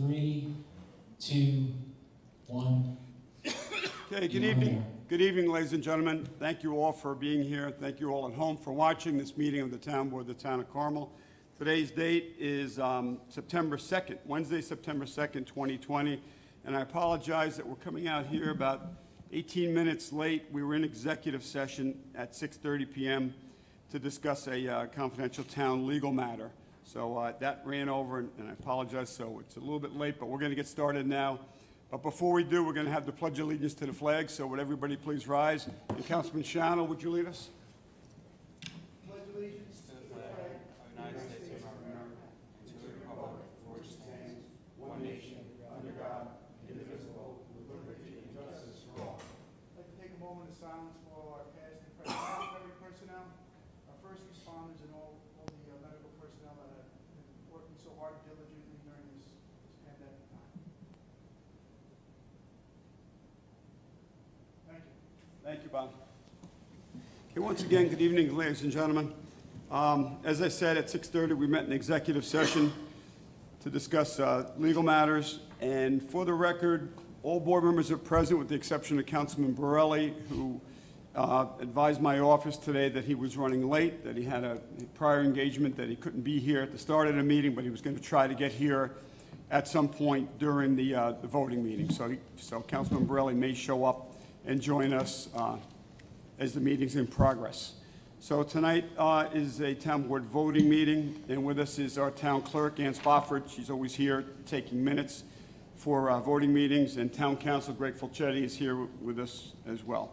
3, 2, 1. Okay, good evening. Good evening, ladies and gentlemen. Thank you all for being here. Thank you all at home for watching this meeting of the Town Board of the Town of Carmel. Today's date is September 2nd, Wednesday, September 2nd, 2020. And I apologize that we're coming out here about 18 minutes late. We were in executive session at 6:30 p.m. to discuss a confidential town legal matter. So that ran over, and I apologize. So it's a little bit late, but we're going to get started now. But before we do, we're going to have the Pledge of Allegiance to the flag. So would everybody please rise? And Councilman Shano, would you lead us? Pledge allegiance to the flag of the United States of America and to the republic for which it stands, one nation, under God, indivisible, with liberty and justice for all. I'd like to take a moment of silence for all our past and present military personnel, our first responders, and all the medical personnel that have been working so hard diligently during this pandemic time. Thank you. Thank you, Bob. Okay, once again, good evening, ladies and gentlemen. As I said, at 6:30, we met in executive session to discuss legal matters. And for the record, all board members are present with the exception of Councilman Borelli, who advised my office today that he was running late, that he had a prior engagement, that he couldn't be here at the start of the meeting, but he was going to try to get here at some point during the voting meeting. So Councilman Borelli may show up and join us as the meeting's in progress. So tonight is a town board voting meeting, and with us is our town clerk, Ann Spofford. She's always here taking minutes for voting meetings, and town council, Greg Fulchetti, is here with us as well.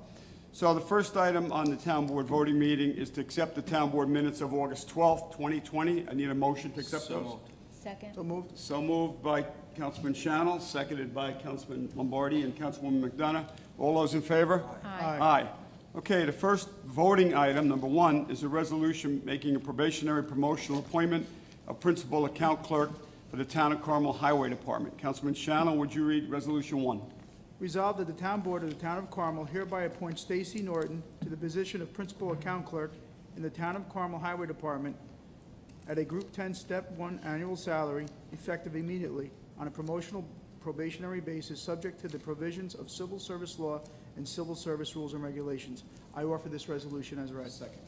So the first item on the town board voting meeting is to accept the town board minutes of August 12th, 2020. I need a motion to accept those. Second. So moved. So moved by Councilman Shannell, seconded by Councilman Lombardi and Councilwoman McDonough. All those in favor? Aye. Aye. Okay, the first voting item, number 1, is a resolution making a probationary promotional appointment of principal account clerk for the Town of Carmel Highway Department. Councilman Shannell, would you read Resolution 1? Resolved that the Town Board of the Town of Carmel hereby appoints Stacy Norton to the position of Principal Account Clerk in the Town of Carmel Highway Department at a Group 10, Step 1 annual salary, effective immediately, on a probationary basis, subject to the provisions of civil service law and civil service rules and regulations. I offer this resolution as read. Second.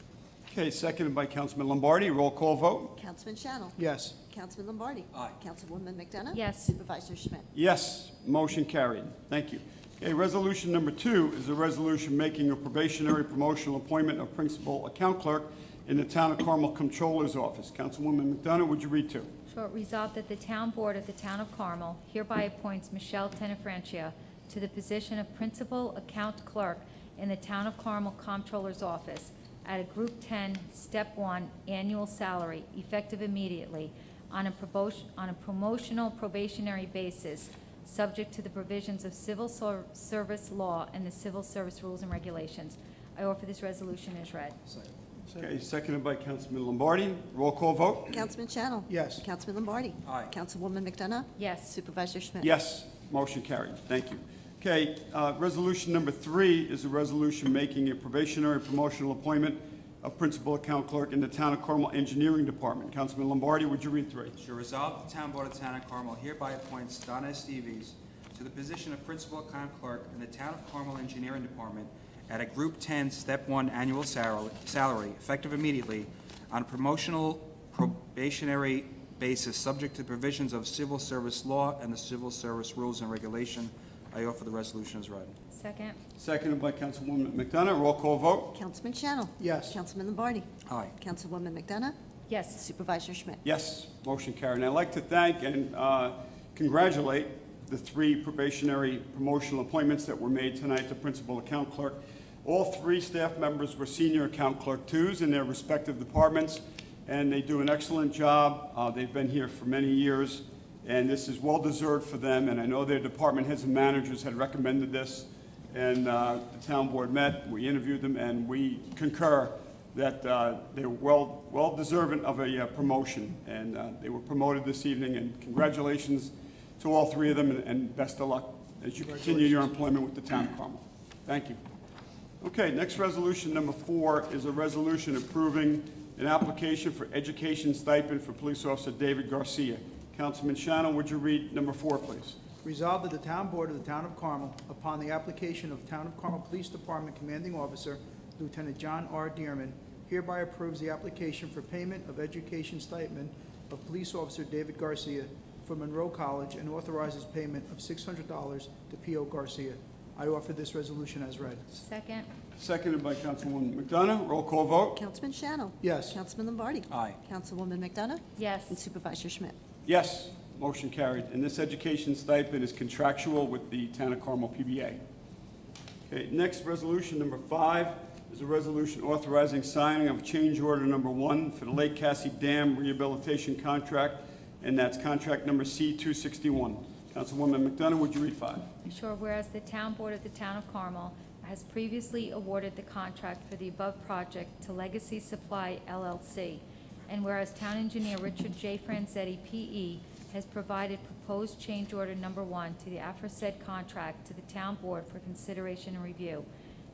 Okay, seconded by Councilman Lombardi. Roll call vote. Councilman Shannell. Yes. Councilman Lombardi. Aye. Councilwoman McDonough. Yes. Supervisor Schmidt. Yes, motion carried. Thank you. Okay, resolution number 2 is a resolution making a probationary promotional appointment of principal account clerk in the Town of Carmel Comptroller's Office. Councilwoman McDonough, would you read 2? Sure. Resolved that the Town Board of the Town of Carmel hereby appoints Michelle Tenafrancia to the position of Principal Account Clerk in the Town of Carmel Comptroller's Office at a Group 10, Step 1 annual salary, effective immediately, on a promotional probationary basis, subject to the provisions of civil service law and the civil service rules and regulations. I offer this resolution as read. Okay, seconded by Councilman Lombardi. Roll call vote. Councilman Shannell. Yes. Councilman Lombardi. Aye. Councilwoman McDonough. Yes. Supervisor Schmidt. Yes, motion carried. Thank you. Okay, resolution number 3 is a resolution making a probationary promotional appointment of principal account clerk in the Town of Carmel Engineering Department. Councilman Lombardi, would you read 3? Sure. Resolved, the Town Board of the Town of Carmel hereby appoints Donna Esteves to the position of Principal Account Clerk in the Town of Carmel Engineering Department at a Group 10, Step 1 annual salary, effective immediately, on a probationary basis, subject to the provisions of civil service law and the civil service rules and regulation. I offer the resolution as read. Second. Seconded by Councilwoman McDonough. Roll call vote. Councilman Shannell. Yes. Councilman Lombardi. Aye. Councilwoman McDonough. Yes. Supervisor Schmidt. Yes, motion carried. And I'd like to thank and congratulate the 3 probationary promotional appointments that were made tonight to principal account clerk. All 3 staff members were senior account clerk 2s in their respective departments, and they do an excellent job. They've been here for many years, and this is well-deserved for them, and I know their department heads and managers had recommended this, and the town board met, we interviewed them, and we concur that they're well-deserving of a promotion, and they were promoted this evening, and congratulations to all 3 of them, and best of luck as you continue your employment with the Town of Carmel. Thank you. Okay, next resolution, number 4, is a resolution approving an application for education stipend for Police Officer David Garcia. Councilman Shannon, would you read number 4, please? Resolved that the Town Board of the Town of Carmel, upon the application of Town of Carmel Police Department Commanding Officer Lieutenant John R. Dearman, hereby approves the application for payment of education stipend of Police Officer David Garcia for Monroe College and authorizes payment of $600 to P.O. Garcia. I offer this resolution as read. Second. Seconded by Councilwoman McDonough. Roll call vote. Councilman Shannon. Yes. Councilman Lombardi. Aye. Councilwoman McDonough. And Yes. Supervisor Schmidt. Yes, motion carried. And this education stipend is contractual with the Town of Carmel PBA. Okay, next resolution, number 5, is a resolution authorizing signing of change order number 1 for the Lake Cassie Dam Rehabilitation Contract, and that's contract number C-261. Councilwoman McDonough, would you read 5? Sure, whereas the Town Board of the Town of Carmel has previously awarded the contract for the above project to Legacy Supply LLC, and whereas Town Engineer Richard J. Franzetti, P.E., has provided proposed change order number 1 to the aforesaid contract to the Town Board for consideration and review.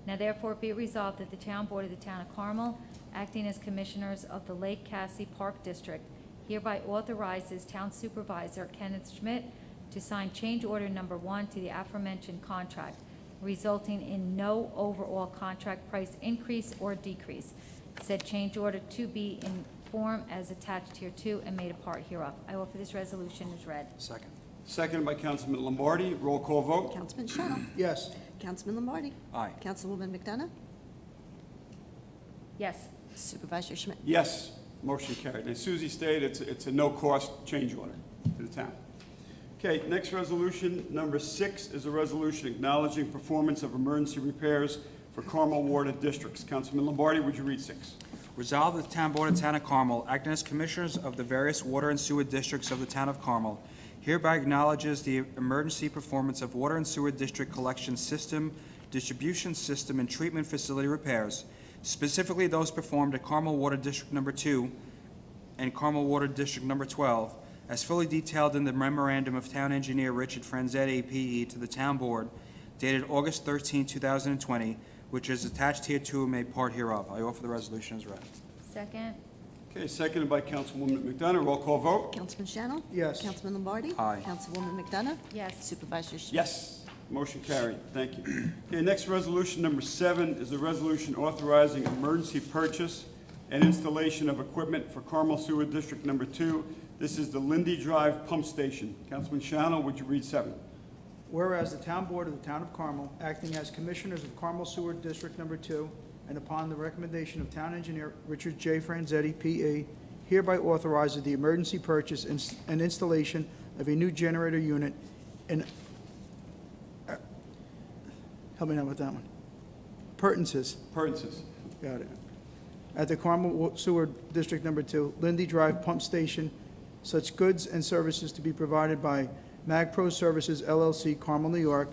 Now therefore be it resolved that the Town Board of the Town of Carmel, acting as Commissioners of the Lake Cassie Park District, hereby authorizes Town Supervisor Kenneth Schmidt to sign change order number 1 to the aforementioned contract, resulting in no overall contract price increase or decrease. Said change order to be in form as attached hereto and made a part hereof. I offer this resolution as read. Second. Seconded by Councilman Lombardi. Roll call vote. Councilman Shannon. Yes. Councilman Lombardi. Aye. Councilwoman McDonough. Yes. Supervisor Schmidt. Yes, motion carried. And as Susie stated, it's a no-cost change order to the town. Okay, next resolution, number 6, is a resolution acknowledging performance of emergency repairs for Carmel Water Districts. Councilman Lombardi, would you read 6? Resolved that the Town Board of the Town of Carmel, acting as Commissioners of the various water and sewer districts of the Town of Carmel, hereby acknowledges the emergency performance of water and sewer district collection system, distribution system, and treatment facility repairs, specifically those performed at Carmel Water District Number 2 and Carmel Water District Number 12, as fully detailed in the memorandum of Town Engineer Richard Franzetti, P.E., to the Town Board, dated August 13, 2020, which is attached hereto and made part hereof. I offer the resolution as read. Second. Okay, seconded by Councilwoman McDonough. Roll call vote. Councilman Shannon. Yes. Councilman Lombardi. Aye. Councilwoman McDonough. Yes. Supervisor Schmidt. Yes, motion carried. Thank you. Okay, next resolution, number 7, is a resolution authorizing emergency purchase and installation of equipment for Carmel Sewer District Number 2. This is the Lindy Drive Pump Station. Councilman Shannon, would you read 7? Whereas the Town Board of the Town of Carmel, acting as Commissioners of Carmel Sewer District Number 2, and upon the recommendation of Town Engineer Richard J. Franzetti, P.A., hereby authorizes the emergency purchase and installation of a new generator unit and, help me out with that one. Appurtenances, Purchases. got it. At the Carmel Sewer District Number 2, Lindy Drive Pump Station, such goods and services to be provided by MagPro Services LLC, Carmel, New York,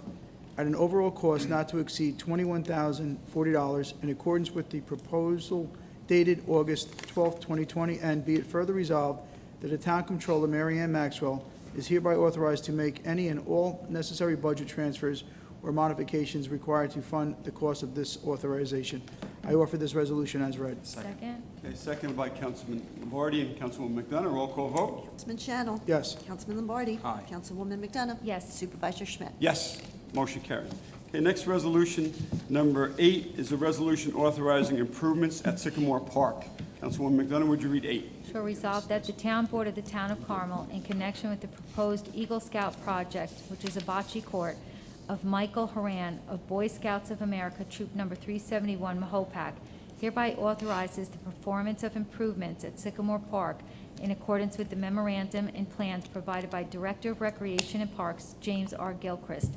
at an overall cost not to exceed $21,040 in accordance with the proposal dated August 12, 2020, and be it further resolved that the Town Controller, Mary Ann Maxwell, is hereby authorized to make any and all necessary budget transfers or modifications required to fund the cost of this authorization. I offer this resolution as read. Second. Okay, seconded by Councilman Lombardi and Councilwoman McDonough. Roll call vote. Councilman Shannon. Yes. Councilman Lombardi. Aye. Councilwoman McDonough. Yes. Supervisor Schmidt. Yes, motion carried. Okay, next resolution, number 8, is a resolution authorizing improvements at Sycamore Park. Councilwoman McDonough, would you read 8? Shall resolve that the Town Board of the Town of Carmel, in connection with the proposed Eagle Scout project, which is a bocce court, of Michael Haran of Boy Scouts of America, Troop Number 371, Mahopac, hereby authorizes the performance of improvements at Sycamore Park in accordance with the memorandum and plans provided by Director of Recreation and Parks, James R. Gilchrist,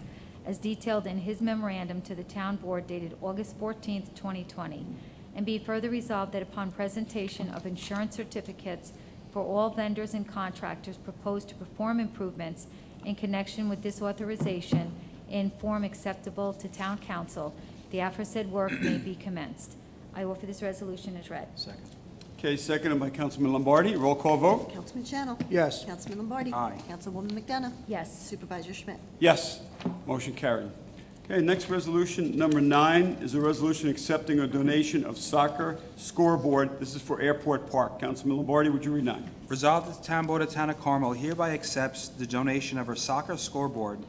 as detailed in his memorandum to the Town Board dated August 14, 2020. And be further resolved that upon presentation of insurance certificates for all vendors and contractors proposed to perform improvements in connection with this authorization in form acceptable to Town Council, the aforesaid work may be commenced. I offer this resolution as read. Second. Okay, seconded by Councilman Lombardi. Roll call vote. Councilman Shannon. Yes. Councilman Lombardi. Aye. Councilwoman McDonough. Yes. Supervisor Schmidt. Yes, motion carried. Okay, next resolution, number 9, is a resolution accepting a donation of soccer scoreboard. This is for Airport Park. Councilman Lombardi, would you read 9? Resolved that the Town Board of Town of Carmel hereby accepts the donation of her soccer scoreboard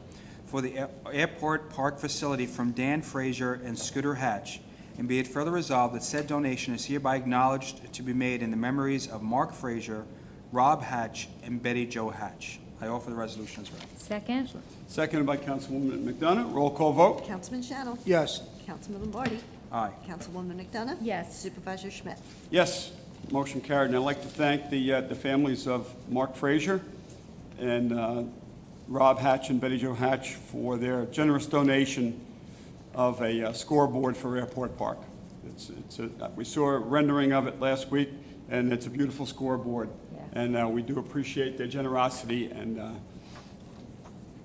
for the airport park facility from Dan Frazier and Scooter Hatch. And be it further resolved that said donation is hereby acknowledged to be made in the memories of Mark Frazier, Rob Hatch, and Betty Jo Hatch. I offer the resolution as read. Second. Seconded by Councilwoman McDonough. Roll call vote. Councilman Shannon. Yes. Councilman Lombardi. Aye. Councilwoman McDonough. Yes. Supervisor Schmidt. Yes, motion carried. And I'd like to thank the families of Mark Frazier and Rob Hatch and Betty Jo Hatch for their generous donation of a scoreboard for Airport Park. We saw a rendering of it last week, and it's a beautiful scoreboard. Yeah. And we do appreciate their generosity, and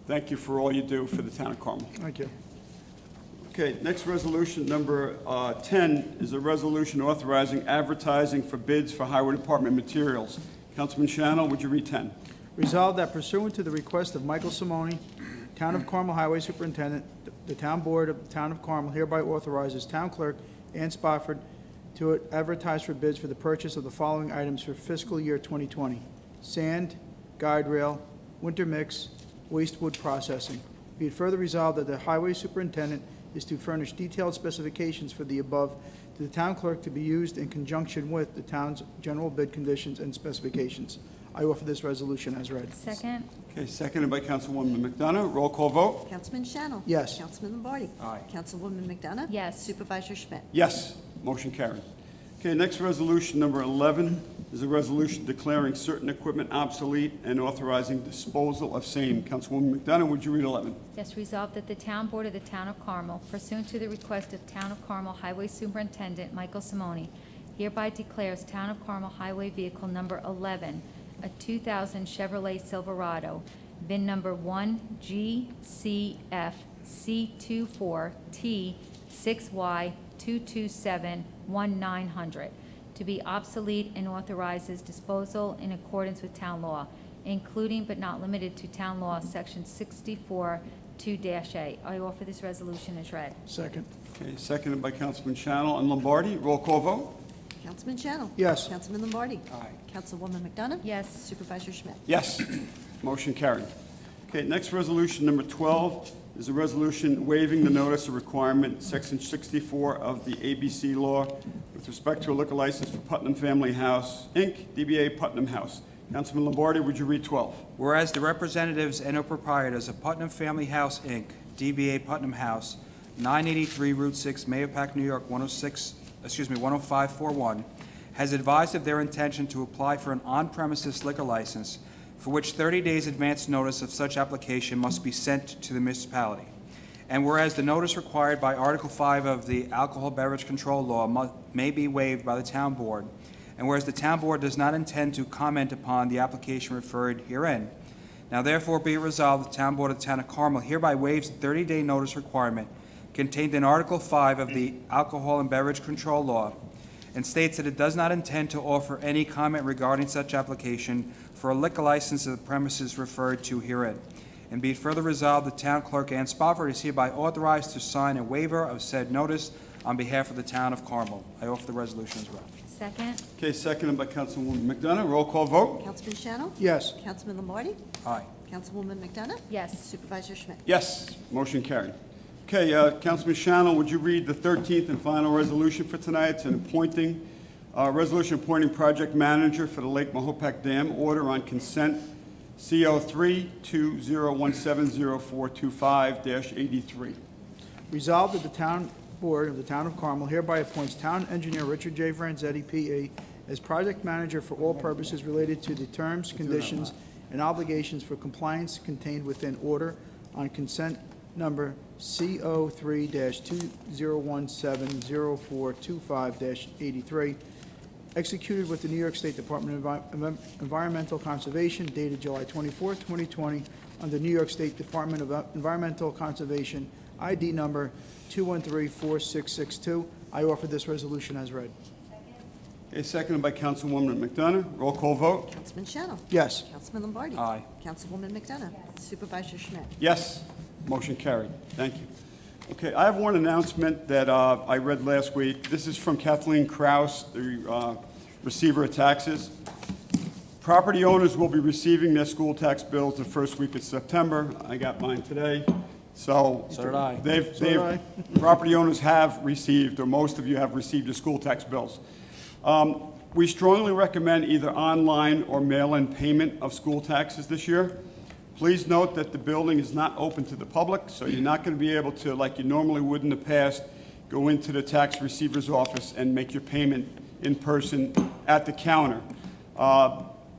thank you for all you do for the town of Carmel. Thank you. Okay, next resolution, number 10, is a resolution authorizing advertising for bids for Highway Department materials. Councilman Shannon, would you read 10? Resolved that pursuant to the request of Michael Simone, Town of Carmel Highway Superintendent, the Town Board of the Town of Carmel hereby authorizes Town Clerk Ann Spofford to advertise for bids for the purchase of the following items for fiscal year 2020: sand, guide rail, winter mix, waste wood processing. Be it further resolved that the Highway Superintendent is to furnish detailed specifications for the above to the Town Clerk to be used in conjunction with the town's general bid conditions and specifications. I offer this resolution as read. Second. Okay, seconded by Councilwoman McDonough. Roll call vote. Councilman Shannon. Yes. Councilman Lombardi. Aye. Councilwoman McDonough. Yes. Supervisor Schmidt. Yes, motion carried. Okay, next resolution, number 11, is a resolution declaring certain equipment obsolete and authorizing disposal of same. Councilwoman McDonough, would you read 11? Yes, resolved that the Town Board of the Town of Carmel, pursuant to the request of Town of Carmel Highway Superintendent Michael Simone, hereby declares Town of Carmel Highway Vehicle Number 11, a 2000 Chevrolet Silverado, VIN number 1GCF C24T6Y2271-900, to be obsolete and authorizes disposal in accordance with town law, including but not limited to Town Law, Section 64-2-A. I offer this resolution as read. Second. Okay, seconded by Councilman Shannon and Lombardi. Roll call vote. Councilman Shannon. Yes. Councilman Lombardi. Aye. Councilwoman McDonough. Yes. Supervisor Schmidt. Yes, motion carried. Okay, next resolution, number 12, is a resolution waiving the notice of requirement, Section 64 of the ABC law, with respect to a liquor license for Putnam Family House, Inc., DBA Putnam House. Councilman Lombardi, would you read 12? Whereas the representatives and/or proprietors of Putnam Family House, Inc., DBA Putnam House, 983 Route 6, Mahopac, New York, 10541, has advised of their intention to apply for an on-premises liquor license, for which 30 days advance notice of such application must be sent to the municipality. And whereas the notice required by Article 5 of the Alcohol Beverage Control Law may be waived by the Town Board, and whereas the Town Board does not intend to comment upon the application referred herein, now therefore be it resolved, the Town Board of the Town of Carmel hereby waives the 30-day notice requirement contained in Article 5 of the Alcohol and Beverage Control Law, and states that it does not intend to offer any comment regarding such application for a liquor license of the premises referred to herein. And be it further resolved, the Town Clerk Ann Spofford is hereby authorized to sign a waiver of said notice on behalf of the Town of Carmel. I offer the resolution as read. Second. Okay, seconded by Councilwoman McDonough. Roll call vote. Councilman Shannon. Yes. Councilman Lombardi. Aye. Councilwoman McDonough. Yes. Supervisor Schmidt. Yes, motion carried. Okay, Councilman Shannon, would you read the 13th and final resolution for tonight? It's an appointing, resolution appointing project manager for the Lake Mahopac Dam, order on consent CO3-20170425-83. Resolved that the Town Board of the Town of Carmel hereby appoints Town Engineer Richard J. Franzetti, P.E., as project manager for all purposes related to the terms, conditions, and obligations for compliance contained within order on consent number CO3-20170425-83, executed with the New York State Department of Environmental Conservation dated July 24, 2020, under New York State Department of Environmental Conservation ID number 2134662. I offer this resolution as read. Okay, seconded by Councilwoman McDonough. Roll call vote. Councilman Shannon. Yes. Councilman Lombardi. Aye. Councilwoman McDonough. Supervisor Schmidt. Yes, motion carried. Thank you. Okay, I have one announcement that I read last week. This is from Kathleen Kraus, the receiver of taxes. Property owners will be receiving their school tax bills the first week of September. I got mine today, so. So did I. Property owners have received, or most of you have received your school tax bills. We strongly recommend either online or mail-in payment of school taxes this year. Please note that the building is not open to the public, so you're not going to be able to, like you normally would in the past, go into the tax receiver's office and make your payment in person at the counter.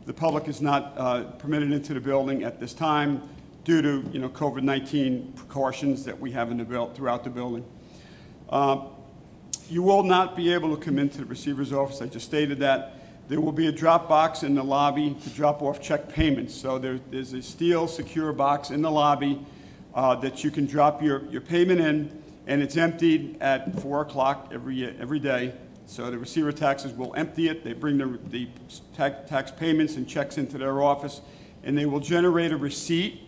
The public is not permitted into the building at this time due to, COVID-19 precautions that we have throughout the building. You will not be able to come into the receiver's office. I just stated that. There will be a drop box in the lobby to drop off check payments. So there's a steel secure box in the lobby that you can drop your payment in, and it's emptied at 4 o'clock every day. So the receiver taxes will empty it. They bring the tax payments and checks into their office, and they will generate a receipt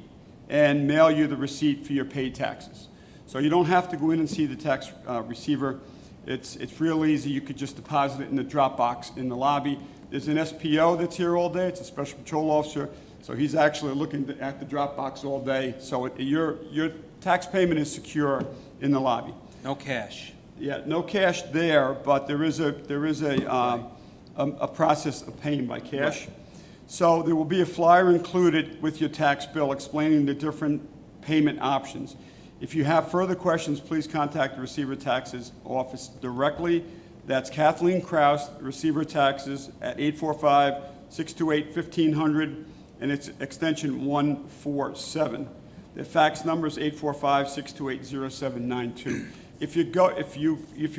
and mail you the receipt for your paid taxes. So you don't have to go in and see the tax receiver. It's real easy. You could just deposit it in the drop box in the lobby. There's an SPO that's here all day. It's a special patrol officer. So he's actually looking at the drop box all day. So your tax payment is secure in the lobby. No cash. Yeah, no cash there, but there is a process of paying by cash. Right. So there will be a flyer included with your tax bill explaining the different payment options. If you have further questions, please contact the Receiver Taxes Office directly. That's Kathleen Kraus, Receiver Taxes, at 845-628-1500, and it's extension 147. The fax number is 845-628-0792. If you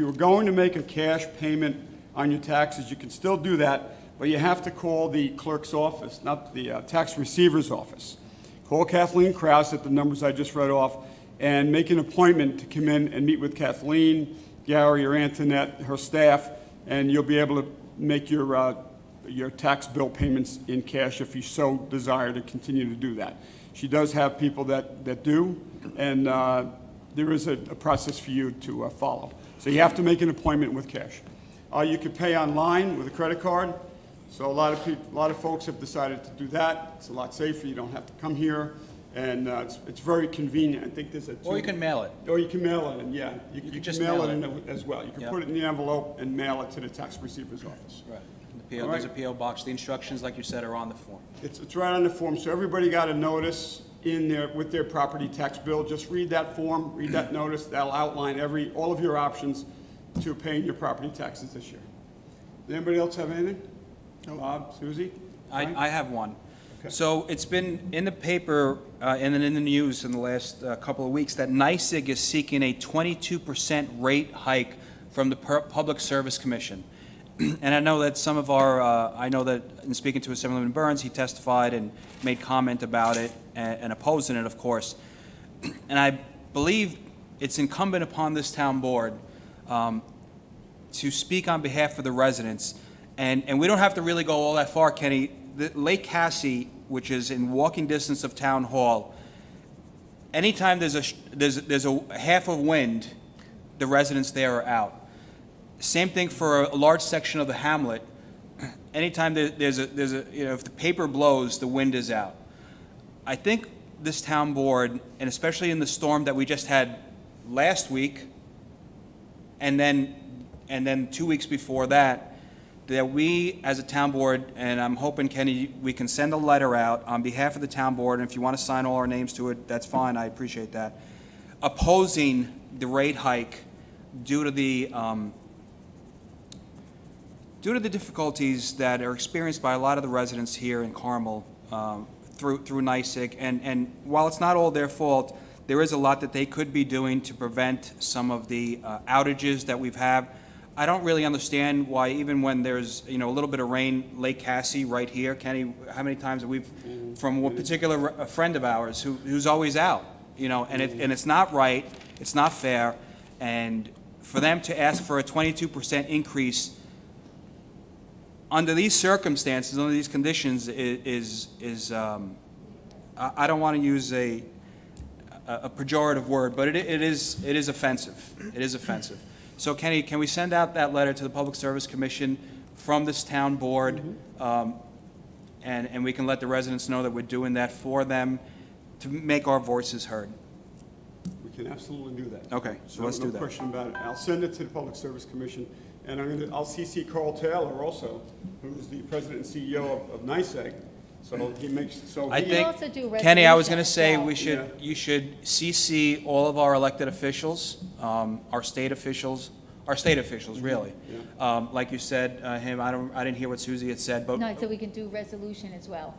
were going to make a cash payment on your taxes, you can still do that, but you have to call the clerk's office, not the tax receiver's office. Call Kathleen Kraus at the numbers I just read off, and make an appointment to come in and meet with Kathleen, Gary, or Antoinette, her staff, and you'll be able to make your tax bill payments in cash if you so desire to continue to do that. She does have people that do, and there is a process for you to follow. So you have to make an appointment with cash. You can pay online with a credit card. So a lot of folks have decided to do that. It's a lot safer. You don't have to come here. And it's very convenient. I think there's a... Or you can mail it. Or you can mail it in, yeah. You can can just mail mail it in it. as well. You can Yep. put it in the envelope and mail it to the tax receiver's office. Right. All There's a right. P.O. box. The instructions, like you said, are on the form. It's right on the form. So everybody got a notice in there with their property tax bill. Just read that form, read that notice. That'll outline all of your options to paying your property taxes this year. Does anybody else have anything? Bob, Susie? Frank? I have one. Okay. So it's been in the paper and then in the news in the last couple of weeks that NYSEG is seeking a 22% rate hike from the Public Service Commission. And I know that some of our, I know that in speaking to Assemblyman Burns, he testified and made comment about it and opposing it, of course. And I believe it's incumbent upon this town board to speak on behalf of the residents. And we don't have to really go all that far, Kenny. Lake Cassie, which is in walking distance of Town Hall, anytime there's a half of wind, the residents there are out. Same thing for a large section of the hamlet. Anytime there's a if the paper blows, the wind is out. I think this town board, and especially in the storm that we just had last week, and then 2 weeks before that, that we, as a town board, and I'm hoping, Kenny, we can send a letter out on behalf of the town board, and if you want to sign all our names to it, that's fine, I appreciate that, opposing the rate hike due to the difficulties that are experienced by a lot of the residents here in Carmel through NYSEG. And while it's not all their fault, there is a lot that they could be doing to prevent some of the outages that we've had. I don't really understand why, even when there's a little bit of rain, Lake Cassie right here, Kenny, how many times have we, from a particular friend of ours who's always out, and it's not right, it's not fair, and for them to ask for a 22% increase under these circumstances, under these conditions, is I don't want to use a pejorative word, but it is offensive. It is offensive. So, Kenny, can we send out that letter to the Public Service Commission from this town board, and we can let the residents know that we're doing that for them to make our voices heard. We can absolutely do that. Okay, so let's do No that. question about it. I'll send it to the Public Service Commission, and I'll CC Carl Taylor also, who's the president and CEO of NICEAG. So he makes, so I he. think, also do Kenny, I was resolution gonna as say, well. you should CC all of our elected officials, our state officials, really. Like you said, I didn't hear what Susie had said, but No, so we can do resolution as well.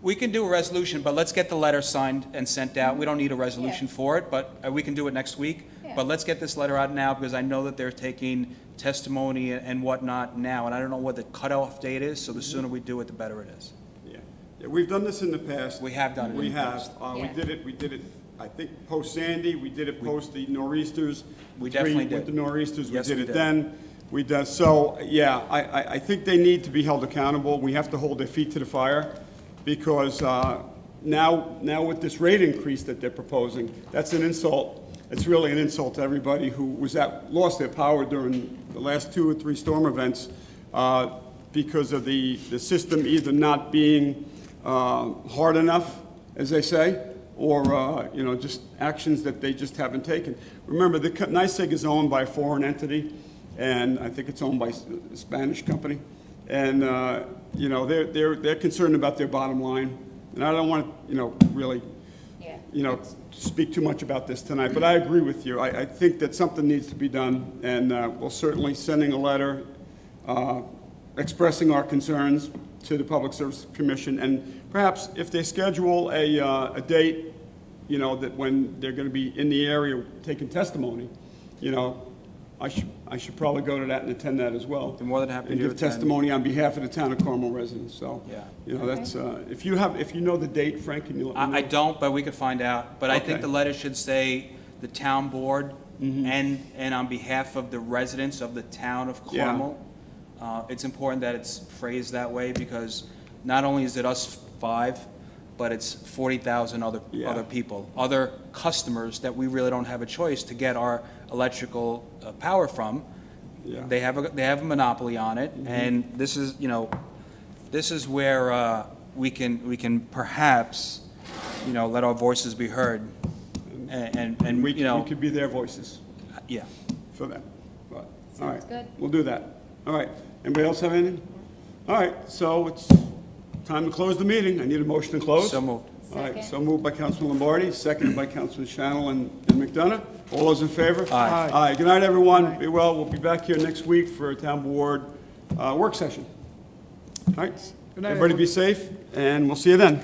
we can do a resolution, but let's get the letter signed and sent out. We don't need a resolution Yeah. for it, but we can do it next week. Yeah. But let's get this letter out now, because I know that they're taking testimony and whatnot now, and I don't know what the cutoff date is, so the sooner we do it, the better it is. Yeah, we've done this in the past. We have done it in We the have. past. Yeah. We did it, I think, post Sandy, we did it post the nor'easters. We definitely With did. the nor'easters, we Yes, did we it did. then. We did, so, yeah, I think they need to be held accountable. We have to hold their feet to the fire, because now with this rate increase that they're proposing, that's an insult. It's really an insult to everybody who lost their power during the last 2 or 3 storm events because of the system either not being hard enough, as they say, or, just actions that they just haven't taken. Remember, the NICEAG is owned by a foreign entity, and I think it's owned by a Spanish company. And, they're concerned about their bottom line. And I don't want to, really, Yeah. speak too much about this tonight, but I agree with you. I think that something needs to be done, and we'll certainly sending a letter expressing our concerns to the Public Service Commission, and perhaps if they schedule a date, that when they're going to be in the area taking testimony, I should probably go to that and attend that as well. You're more than happy to And give attend. testimony on behalf of the town of Carmel residents, so. Yeah. That's, if you know the date, Frank, can you let me know? I don't, but we could find out. But I think Okay. the letter should say the town board and on behalf of the residents of the town of Yeah. Carmel. It's important that it's phrased that way, because not only is it us 5, but it's 40,000 Yeah. other people, other customers that we really don't have a choice to get our electrical power from. Yeah. They have a monopoly on it, and this is where we can perhaps, let our voices be heard, and We could be their voices yeah. for them. But, all right, Sounds good. we'll do that. All right, anybody else have anything? All right, so it's time to close the meeting. I need a motion to close. So moved. All right, Second. so moved by Councilman Lombardi, seconded by Councilman Shannell and McDonough. All those in favor? Aye. Aye. Good night, everyone. Be well. We'll be back here next week for a town board work session. All right. Good night, Everybody be safe, and we'll see you then.